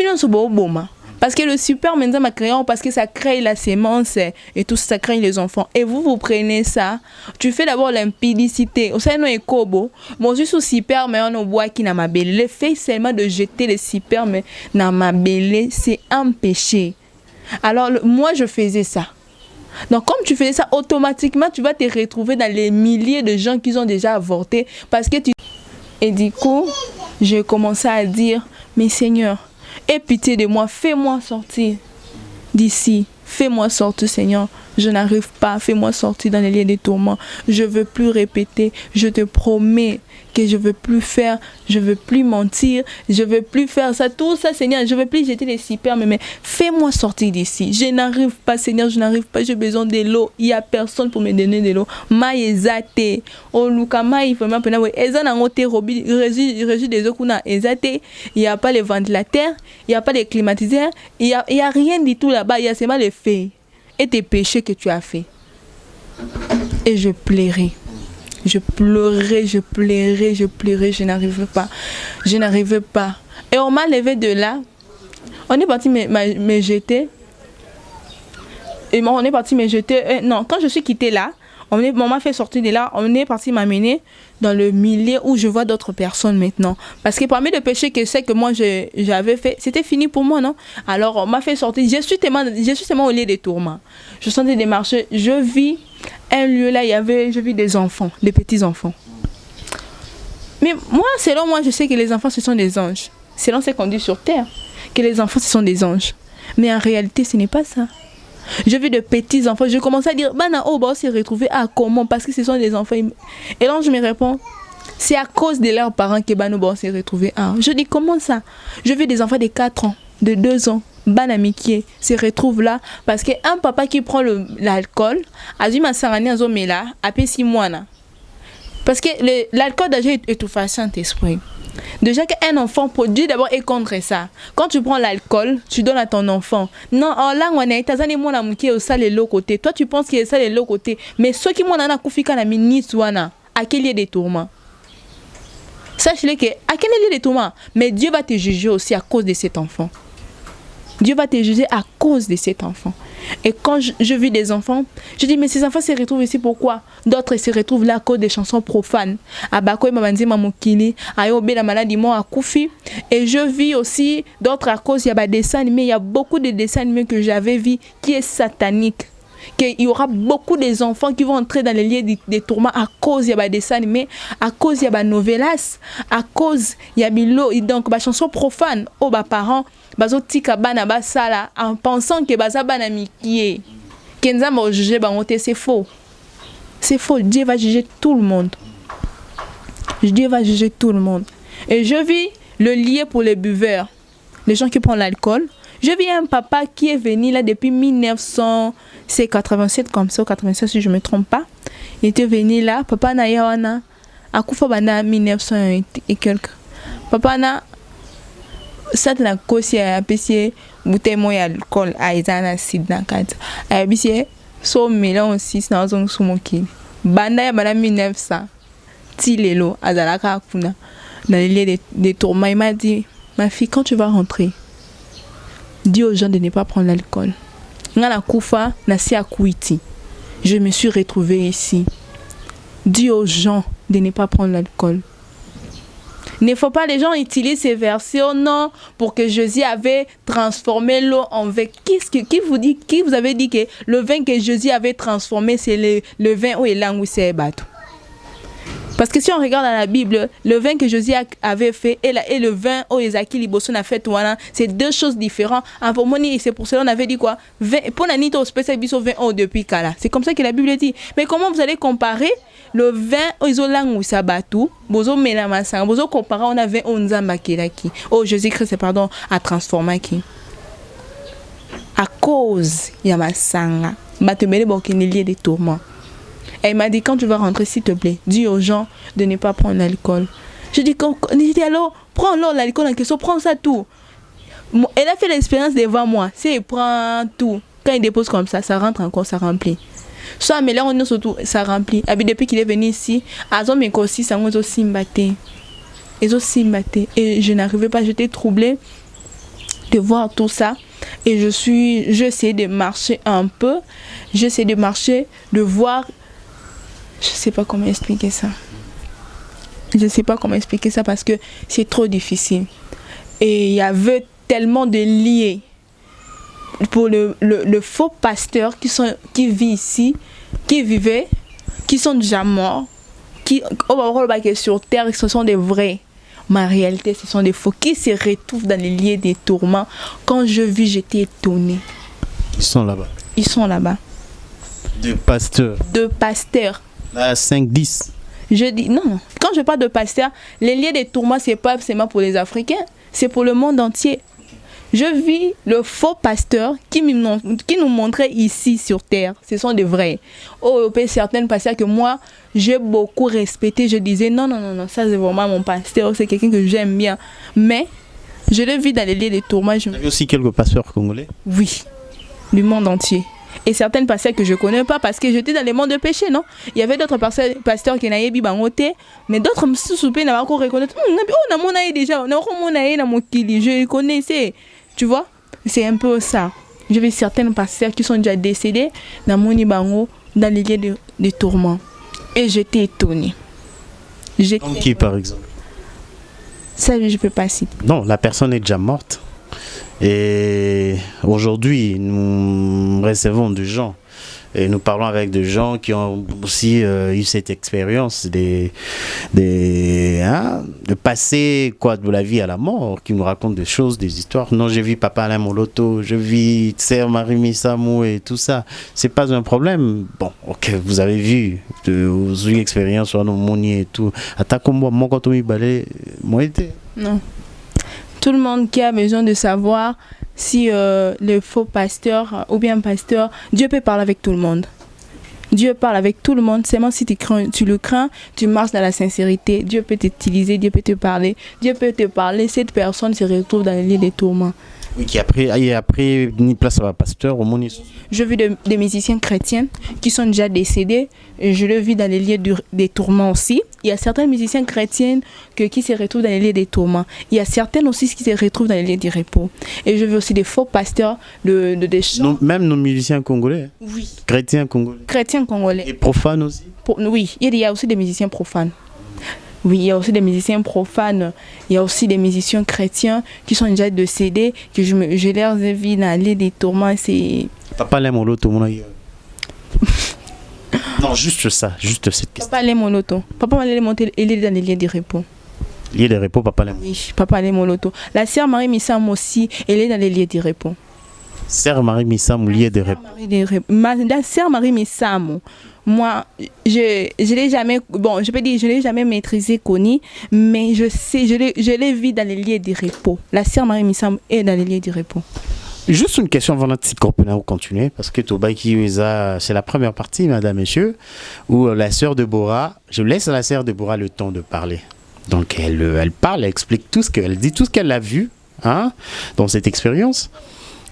parce que le super maintenant m'a créé parce que ça crée la sémence et tout ça crée les enfants. Et vous prenez ça, tu fais d'abord l'impudicité. Au sein de kobo, moi je suis super mais on voit qui n'a ma belle. Le fait seulement de jeter les super mais dans ma belle, c'est un péché. Alors moi je faisais ça. Donc comme tu faisais ça, automatiquement tu vas te retrouver dans les milliers de gens qui ont déjà avorté parce que tu... Et du coup, j'ai commencé à dire, mais Seigneur, aie pitié de moi, fais-moi sortir d'ici, fais-moi sortir Seigneur, je n'arrive pas, fais-moi sortir dans les lieux des tourments, je ne veux plus répéter, je te promets que je ne veux plus faire, je ne veux plus mentir, je ne veux plus faire ça, tout ça Seigneur, je ne veux plus jeter les spermes, mais fais-moi sortir d'ici, je n'arrive pas Seigneur, je n'arrive pas, j'ai besoin de l'eau, il n'y a personne pour me donner de l'eau, maïzate, oh Lukama, il faut m'appeler, régie des eaux qu'on a, il n'y a pas les ventilateurs, il n'y a pas les climatiseurs, il n'y a rien du tout là-bas, il y a seulement les faits et tes péchés que tu as fait. Et je pleurais. Je pleurais, je n'arrivais pas. Et on m'a levé de là. On est parti me jeter. Et on est parti me jeter. Non, quand je suis quittée là, on m'a fait sortir de là. On est parti m'amener dans le milieu où je vois d'autres personnes maintenant. Parce que parmi les péchés que c'est que moi j'avais fait, c'était fini pour moi, non? Alors on m'a fait sortir. Je suis tellement au lieu des tourments. Je sentais des marchés. Je vis un lieu là, je vis des enfants, des petits enfants. Mais moi, selon moi, je sais que les enfants ce sont des anges. Selon ce qu'on dit sur terre, que les enfants ce sont des anges. Mais en réalité, ce n'est pas ça. Je vis de petits enfants. Je commence à dire, on s'est retrouvé à comment? Parce que ce sont des enfants. Et là, je me réponds, c'est à cause de leurs parents que on s'est retrouvé à. Je dis, comment ça? Je vis des enfants de 4 ans, de 2 ans. Banamikié se retrouve là parce qu'un papa qui prend l'alcool a dû m'assanger à Zomela après 6 mois. Parce que l'alcool déjà est tout façon esprit. Déjà qu'un enfant produit d'abord est contre ça. Quand tu prends l'alcool, tu donnes à ton enfant. Non, là on est tazani mona mukie au sale l'autre côté. Toi tu penses qu'il est sale l'autre côté, mais ceux qui m'ont a kufika na ministre wana à quel lieu des tourments. Sache-le que à quel lieu des tourments, mais Dieu va te juger aussi à cause de cet enfant. Dieu va te juger à cause de cet enfant. Et quand je vis des enfants, je dis, mais ces enfants se retrouvent ici, pourquoi? D'autres se retrouvent là à cause des chansons profanes. Abakoy Mabanzi Mamokili, Ayobe la maladie moi à Koufi. Et je vis aussi d'autres à cause, il y a des dessins animés, il y a beaucoup de dessins animés que j'avais vus qui est satanique. qu'il y aura beaucoup des enfants qui vont entrer dans les liens des tourments à cause il y a des dessins animés, à cause il y a des novelas, à cause il y a bilo, donc des chansons profanes aux parents, bazo tika bana basala en pensant que baza bana mikie, kenza mo juger bangote, c'est faux. C'est faux, Dieu va juger tout le monde. Dieu va juger tout le monde. Et je vis le lien pour les buveurs, les gens qui prennent l'alcool. Je vis un papa qui est venu là depuis 1987 comme ça, 87 si je ne me trompe pas. Il était venu là, papa na yawana, à Koufa bana 1900 et quelques. Papa na, ça na kosi a pessier, bouteille moi alcool, a izana sidna kat. A pessier, so mélange aussi, c'est dans un soumoki. Banda ya bana 1900. Tilelo, azalaka kuna. Dans les lieux des tourments, il m'a dit, ma fille, quand tu vas rentrer, dis aux gens de ne pas prendre l'alcool. Ngana Koufa, nasi à Kouiti. Je me suis retrouvée ici. Dis aux gens de ne pas prendre l'alcool. Il ne faut pas les gens utilisent ces versions non pour que Jésus avait transformé l'eau en vin. Qui vous avait dit que le vin que Jésus avait transformé c'est le vin où il a c'est bateau. Parce que si on regarde dans la Bible, le vin que Jésus avait fait et le vin où Ezaki Liboson a fait, c'est deux choses différentes. C'est pour cela qu'on avait dit quoi? Pour l'anito spécial biso vin au depuis Kala. C'est comme ça que la Bible dit. Mais comment vous allez comparer le vin où ils ont langue ou sabatu, bozo menamasang, bozo comparer on a vin onza makiraki. Oh Jésus-Christ pardon a transformé qui? À cause yamasanga, batemele bokinelier des tourments. Elle m'a dit, quand tu vas rentrer, s'il te plaît, dis aux gens de ne pas prendre l'alcool. Je dis, alors, prends-leur l'alcool en question, prends ça tout. Elle a fait l'expérience devant moi. Si elle prend tout, quand il dépose comme ça rentre encore, ça remplit. Soit, mais là, on est surtout, ça remplit. Et depuis qu'il est venu ici, Azom et Kossi, ça m'a aussi mbatté. Ils ont aussi mbatté. Et je n'arrivais pas, j'étais troublée de voir tout ça. Et j'essaie de marcher un peu. J'essaie de marcher, de voir. Je ne sais pas comment expliquer ça. Je ne sais pas comment expliquer ça parce que c'est trop difficile. Et il y avait tellement de liens pour le faux pasteur qui vit ici, qui vivaient, qui sont déjà morts, qui sur terre, ce sont des vrais. Ma réalité, ce sont des faux qui se retrouvent dans les liens des tourments. Quand je vis, j'étais étonnée. Ils sont là-bas. Ils sont là-bas. De pasteurs. De pasteurs. Là, 5-10. Je dis non. Quand je parle de pasteur, les liens des tourments, c'est pas seulement pour les Africains, c'est pour le monde entier. Je vis le faux pasteur qui nous montrait ici sur terre. Ce sont des vrais. Oh, certaines pasteurs que moi, j'ai beaucoup respecté. Je disais non, ça c'est vraiment mon pasteur, c'est quelqu'un que j'aime bien. Mais je le vis dans les liens des tourments. Vous avez aussi quelques pasteurs congolais? Oui, du monde entier. Et certaines pasteurs que je ne connais pas parce que j'étais dans les mondes de péché, non? Il y avait d'autres pasteurs qui n'avaient pas bangoté, mais d'autres me soupé n'avaient pas reconnaître. Je les connaissais. Tu vois? C'est un peu ça. Je vais certains pasteurs qui sont déjà décédés dans mon Ibango, dans les lieux de tourments. Et j'étais étonnée. Comme qui, par exemple? Ça, je ne peux pas citer. Non, la personne est déjà morte. Et aujourd'hui, nous recevons des gens et nous parlons avec des gens qui ont aussi eu cette expérience de passer quoi, de la vie à la mort, qui nous racontent des choses, des histoires. Non, j'ai vu Papa Alain Moloto, je vis Sœur Marie Samou et tout ça. C'est pas un problème. Bon, ok, vous avez vu, vous avez eu l'expérience sur nos moniers et tout. Attaquons-moi, mon quand on y balait, moi été. Non. Tout le monde qui a besoin de savoir si le faux pasteur ou bien pasteur, Dieu peut parler avec tout le monde. Dieu parle avec tout le monde. Seulement si tu le crains, tu marches dans la sincérité. Dieu peut t'utiliser, Dieu peut te parler. Dieu peut te parler. Cette personne se retrouve dans les lieux des tourments. Oui, qui a pris une place à pasteur au monde. Je vis des musiciens chrétiens qui sont déjà décédés. Et je le vis dans les lieux des tourments aussi. Il y a certains musiciens chrétiens qui se retrouvent dans les lieux des tourments. Il y a certains aussi qui se retrouvent dans les lieux du repos. Et je vis aussi des faux pasteurs des chants. Même nos musiciens congolais. Oui. Chrétiens congolais. Chrétiens congolais. Et profanes aussi. Oui, il y a aussi des musiciens profanes. Oui, il y a aussi des musiciens profanes, il y a aussi des musiciens chrétiens qui sont déjà décédés, que je les ai vus dans les des tourments. C'est... Papa l'aime l'autre, mon aïe. Non, juste ça, juste cette question. Papa allait mon loto. Papa allait monter, il est dans les liens de repos. Lieu de repos, papa l'aime. Oui, papa allait mon loto. La sœur Marie Missam aussi, elle est dans les liens de repos. Sœur Marie Missam, lieu de repos. La sœur Marie Missam, moi, je l'ai jamais, bon, je peux dire, je l'ai jamais maîtrisé, connu, mais je sais, je l'ai vu dans les lieux de repos. La sœur Marie Missam est dans les lieux de repos. Juste une question avant notre site corporel, continuer, parce que c'est la première partie, madame, monsieur, où la sœur de Bora, je laisse la sœur de Bora le temps de parler. Donc elle parle, elle explique tout ce qu'elle dit, tout ce qu'elle a vu, hein, dans cette expérience.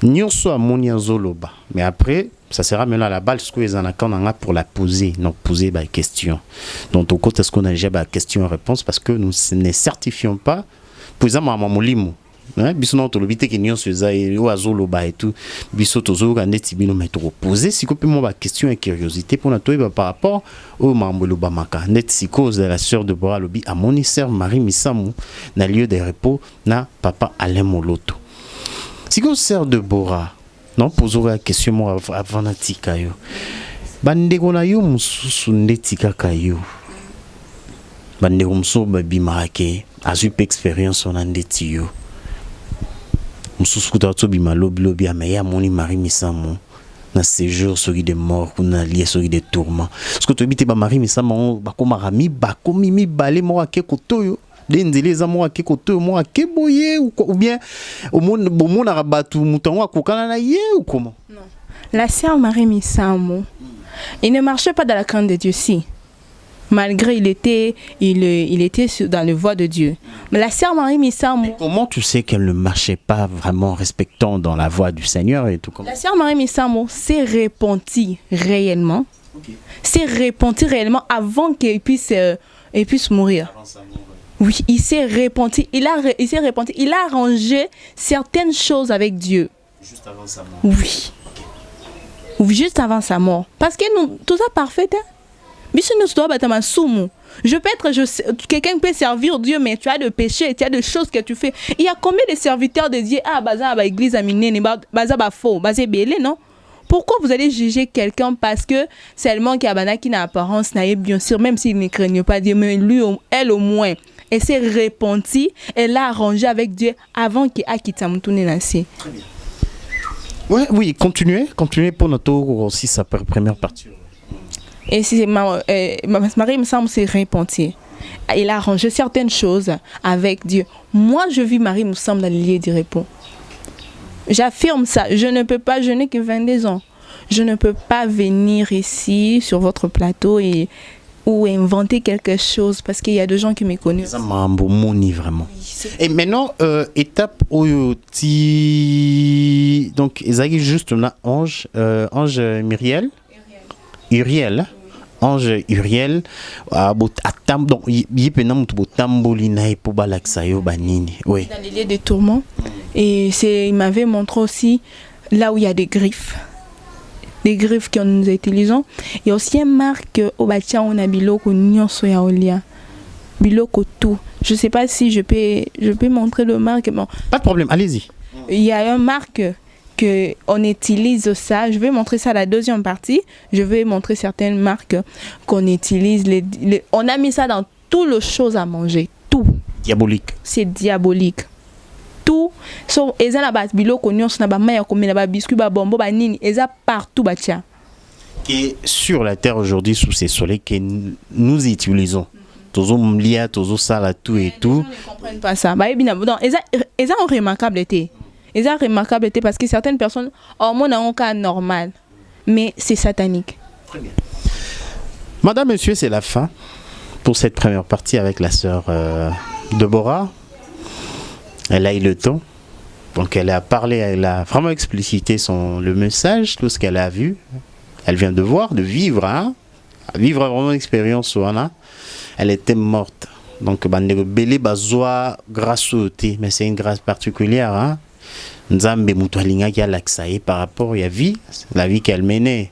Nyonso amoni azoloba. Mais après, ça sera maintenant la balle, ce que les anakans pour la poser, donc poser la question. Donc au côté, est-ce qu'on a déjà la question-réponse, parce que nous ne certifions pas, pour exemple, à Mamolimo. Biso na tolobite ke nyonso eza o azoloba et tout biso tozo ka neti bino metro poser siko pe mo ba question et curiosité pour na toyeba par rapport au mambolo bamaka net siko de la sœur de Bora lobi a moni sœur Marie Missamu na lieu de repos na papa Alain Moloto siko sœur de Bora non poser la question mo avant na tika yo bandeko na yo mususu neti kaka yo bandeko muso babimake azu pe expérience on ndeti yo mususu kutato bimalobi ameya moni Marie Missamu na séjour sur des morts na lié sur des tourments ce que tu bité ba Marie Missamu bakoma rami bakomi mi balé mo akeko toyo dendele za mo akeko toyo mo akeboye ou bien au monde bon na rabatu mutango akokana na ye ou comment? Non. La sœur Marie Missamu, il ne marchait pas dans la crainte de Dieu si. Malgré il était dans le voie de Dieu. Mais la sœur Marie Missamu. Comment tu sais qu'elle ne marchait pas vraiment respectant dans la voie du Seigneur et tout comme? La sœur Marie Missamu s'est repentie réellement. Okay. S'est repentie réellement avant qu'elle puisse mourir. Oui, il s'est repenti. Il s'est repenti. Il a arrangé certaines choses avec Dieu. Juste avant sa mort. Oui. Okay. Juste avant sa mort. Parce que nous, tout ça parfait. Hein? Je peux être, quelqu'un peut servir Dieu, mais tu as de péchés, tu as de choses que tu fais. Il y a combien de serviteurs de Dieu? Ah, baza ba église aminé, baza ba faux, baza belé, non? Pourquoi vous allez juger quelqu'un parce que seulement qu'il y a qui n'a apparence, n'a bien sûr, même s'il ne craigne pas Dieu, mais lui, elle au moins, elle s'est repentie, elle a arrangé avec Dieu avant qu'il ait quitté Moutoune Nassi. Très bien. Ouais, oui, continuez pour notre aussi sa première partie. Et c'est Marie me semble s'est repentie. Il a arrangé certaines choses avec Dieu. Moi, je vis Marie me semble dans le lieu du repos. J'affirme ça. Je n'ai que 22 ans. Je ne peux pas venir ici sur votre plateau ou inventer quelque chose parce qu'il y a des gens qui me connaissent. Vraiment. Et maintenant, étape Oyoti. Donc, Ezagi juste là, Ange Muriel. Uriel, Ange Uriel, donc il peut nous tamboliner pour balaksayo banini. Oui. Dans les lieux de tourment. Et il m'avait montré aussi là où il y a des griffes que nous utilisons. Il y a aussi une marque au bâtiment on a biloko nyonso ya olia. Biloko tout. Je sais pas si je peux montrer le marque. Bon. Pas de problème, allez-y. Il y a une marque qu'on utilise ça. Je vais montrer ça à la deuxième partie. Je vais montrer certaines marques qu'on utilise. On a mis ça dans toutes les choses à manger. Tout. Diabolique. C'est diabolique. Tout. So, eza na ba biloko nyonso na ba maya komi na ba biscuit ba bombo ba nini. Eza partout ba tia. Et sur la terre aujourd'hui, sous ces soleils que nous utilisons. Tozo mlia, tozo sala, tout et tout. Les gens ne comprennent pas ça. Bah, eza remarquable été. Ils ont remarquable parce que certaines personnes ont un cas normal, mais c'est satanique. Très bien. Madame, monsieur, c'est la fin pour cette première partie avec la sœur Deborah. Elle a eu le temps, donc elle a parlé, elle a vraiment explicité le message, tout ce qu'elle a vu. Elle vient de voir, de vivre, hein, vivre vraiment l'expérience. Elle était morte, donc belé bazoa grâce au thé, mais c'est une grâce particulière, hein. Nzambe mutu alinga ki alaksaye par rapport à la vie qu'elle menait.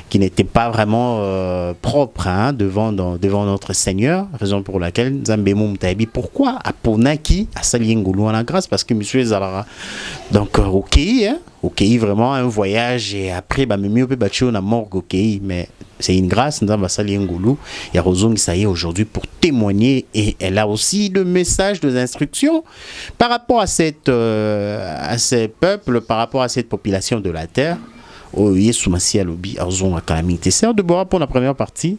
qui n'était pas vraiment propre devant notre Seigneur, raison pour laquelle Nzambe Mumtabi pourquoi aponaki asali ngulu en grâce parce que monsieur Zalara donc OK vraiment un voyage et après bah mieux peut battre na morgue OK mais c'est une grâce Nzambe asali ngulu et Rozong ça y est aujourd'hui pour témoigner et elle a aussi le message des instructions par rapport à ces peuples, par rapport à cette population de la terre. Oh, Yesu Masia Lobi, Arzon à calamité. Sœur de Bora pour la première partie.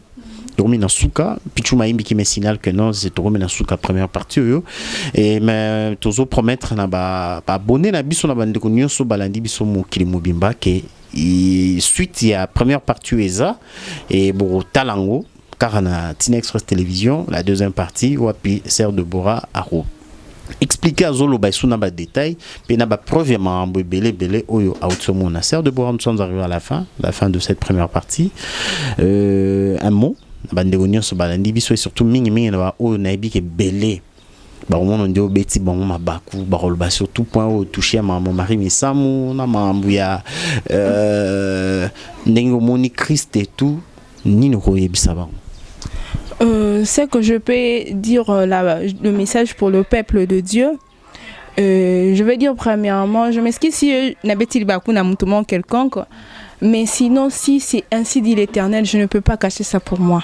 Dormi dans Souka. Pichou Maïmbi qui me signale que non, c'est Dormi dans Souka première partie. Et mais toujours promettre na ba abonner na biso na bande konyo so balandi biso mo kilimo bimba que suite il y a première partie Eza et bon Talango car na Tinex Télévision la deuxième partie wapi Sœur de Bora Aro. Expliquer à Zolo Baïsouna ba détail, puis na ba preuve ma belé oyo outsomo na Sœur de Bora. Nous sommes arrivés à la fin de cette première partie. Un mot, bande gonyo so balandi biso et surtout mingi na ba oyo na bi ke belé. Ba on ndio beti ba ma baku ba rolo ba surtout point au toucher ma mon mari misamu na mambuya ndengo moni Christ et tout ni no koyebisa ba. C'est que je peux dire le message pour le peuple de Dieu. Je vais dire premièrement, je m'excuse si n'abeti baku na moutement quelconque, mais sinon si c'est ainsi dit l'Éternel, je ne peux pas cacher ça pour moi.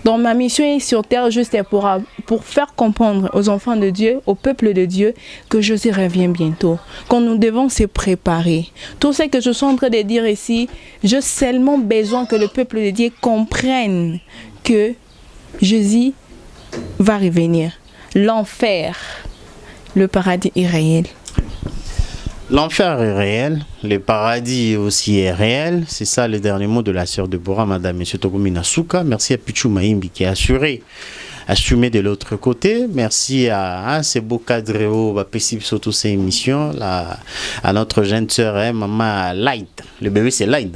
Donc ma mission est sur terre juste pour faire comprendre aux enfants de Dieu, au peuple de Dieu, que Jésus revient bientôt, quand nous devons se préparer. Tout ce que je suis en train de dire ici, j'ai seulement besoin que le peuple de Dieu comprenne que Jésus va revenir. L'enfer, le paradis est réel. L'enfer est réel, le paradis aussi est réel. C'est ça le dernier mot de la sœur de Bora, Madame Monsieur Togomina Souka. Merci à Pichou Maïmbi qui a assumé de l'autre côté. Merci à ces beaux cadres possible sur toutes ces émissions. À notre jeune sœur, Maman Light. Le bébé c'est Light.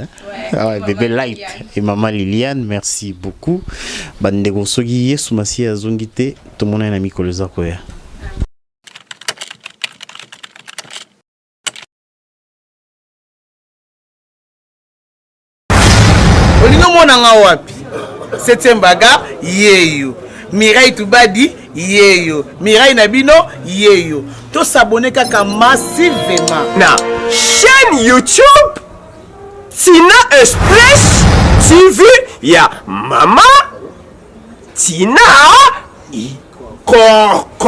Ouais, bébé Light. Et Maman Liliane, merci beaucoup. Bandego Sogiye, Soumasi Azongite, tout le monde est un ami Koloza Koya. Nanga wapi 7e bagarre yeyo Mirai Tubadi yeyo Mirai Nabino yeyo to s'abonner kaka massivement na chaîne YouTube Tina Express TV ya Mama Tina Ikoko.